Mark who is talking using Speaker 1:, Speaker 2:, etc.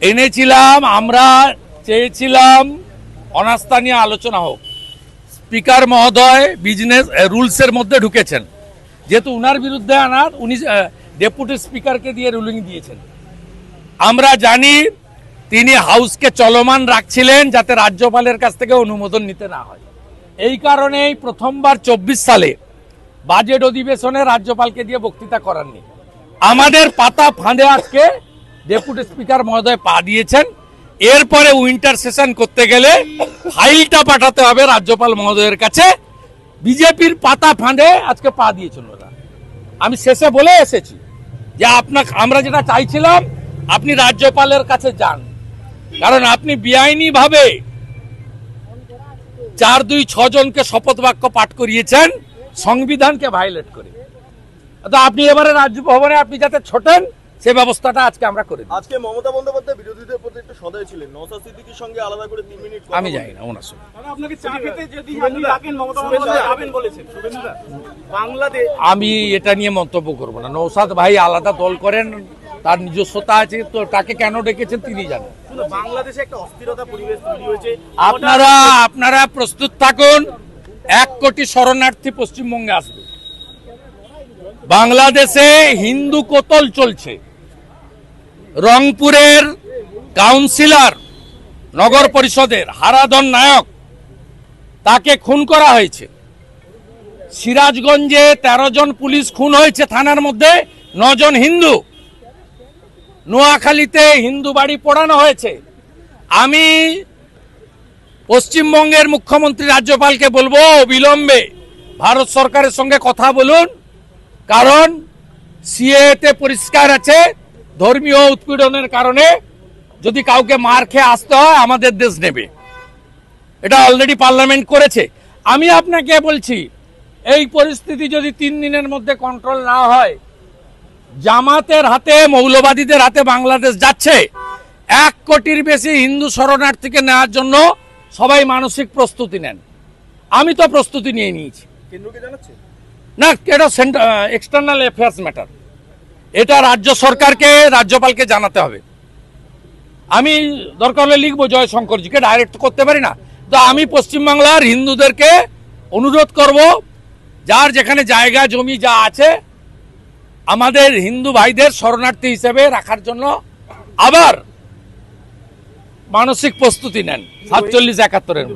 Speaker 1: এনেছিলাম, আমরা চেয়েছিলাম অনাস্থা নিয়ে আলোচনা হোক। স্পিকার মহোদয় বিজনেস রুলসের মধ্যে ঢুকেছেন, যেহেতু উনার বিরুদ্ধে আনার, উনি ডেপুটি স্পিকারকে দিয়ে রুলিং দিয়েছেন। আমরা জানি তিনি হাউসকে চলমান রাখছিলেন যাতে রাজ্যপালের কাছ থেকে অনুমোদন নিতে না হয়। এই কারণেই প্রথমবার 24 সালে বাজেট অধিবেশনে রাজ্যপালকে দিয়ে বক্তৃতা করাননি। আমাদের পাতা ফাঁদে আজকে ডেপুটি স্পিকার মহোদয় পা দিয়েছেন। এরপরে উইন্টার সেশন করতে গেলে ফাইলটা পাঠাতে হবে রাজ্যপাল মহোদয়ের কাছে। বিজেপির পাতা ফাঁদে আজকে পা দিয়েছেন ওরা। আমি শেষে বলে এসেছি যে আমরা যেটা চাইছিলাম, আপনি রাজ্যপালের কাছে যান, কারণ আপনি বেআইনি ভাবে 4-2-6 জনকে শপথ বাক্য পাঠ করিয়েছেন সংবিধানকে ভায়োলেট করে। তো আপনি এবারে রাজভবনে আপনি যাতে ছোটেন সে ব্যবস্থাটা আজকে আমরা করে দিই।
Speaker 2: আজকে মমতা বন্দ্যোপাধ্যায় বিরোধীদের প্রতি একটু সদয় ছিলেন, নওশাদ সিদ্দিকীর সঙ্গে আলাদা করে 3 মিনিট
Speaker 1: আমি জানি না ওনার সঙ্গে। আমি এটা নিয়ে মন্তব্য করবো না। নওশাদ ভাই আলাদা দল করেন, তার নিজস্বতা আছে, তো তাকে কেন ডেকেছেন তিনি জানেন।
Speaker 2: বাংলাদেশে একটা অস্থিরতা পরিবেশ তৈরি হয়েছে।
Speaker 1: আপনারা প্রস্তুত থাকুন, 1 কোটি শরণার্থী পশ্চিমবঙ্গে আসবে। বাংলাদেশে হিন্দু কোতল চলছে। রংপুরের কাউন্সিলর, নগর পরিষদের হারাধন নায়ক, তাকে খুন করা হয়েছে। সিরাজগঞ্জে 13 জন পুলিশ খুন হয়েছে, থানার মধ্যে 9 জন হিন্দু। নোয়াখালীতে হিন্দু বাড়ি পোড়ানো হয়েছে। আমি পশ্চিমবঙ্গের মুখ্যমন্ত্রী রাজ্যপালকে বলবো অবিলম্বে ভারত সরকারের সঙ্গে কথা বলুন, কারণ সিএতে পরিষ্কার আছে ধর্মীয় উৎপীড়নের কারণে যদি কাউকে মার খেয়ে আসতে হয় আমাদের দেশ নেবে। এটা অলরেডি পার্লামেন্ট করেছে। আমি আপনাকে বলছি, এই পরিস্থিতি যদি 3 দিনের মধ্যে কন্ট্রোল না হয়, জামাতের হাতে, মৌলবাদীদের হাতে বাংলাদেশ যাচ্ছে। 1 কোটির বেশি হিন্দু শরণার্থীকে নেওয়ার জন্য সবাই মানসিক প্রস্তুতি নেন। আমি তো প্রস্তুতি নিয়ে নিয়েছি।
Speaker 2: কেন্দ্রকে জানাচ্ছে
Speaker 1: না, এটা এক্সটার্নাল অ্যাফেয়ার্স ম্যাটার। এটা রাজ্য সরকারকে, রাজ্যপালকে জানাতে হবে। আমি দরকার হলে লিখবো জয়শঙ্করজিকে, ডাইরেক্ট করতে পারি না। তো আমি পশ্চিমবাংলার হিন্দুদেরকে অনুরোধ করব, যার যেখানে জায়গা জমি যা আছে আমাদের হিন্দু ভাইদের শরণার্থী হিসেবে রাখার জন্য আবার মানসিক প্রস্তুতি নেন 47-71-এর।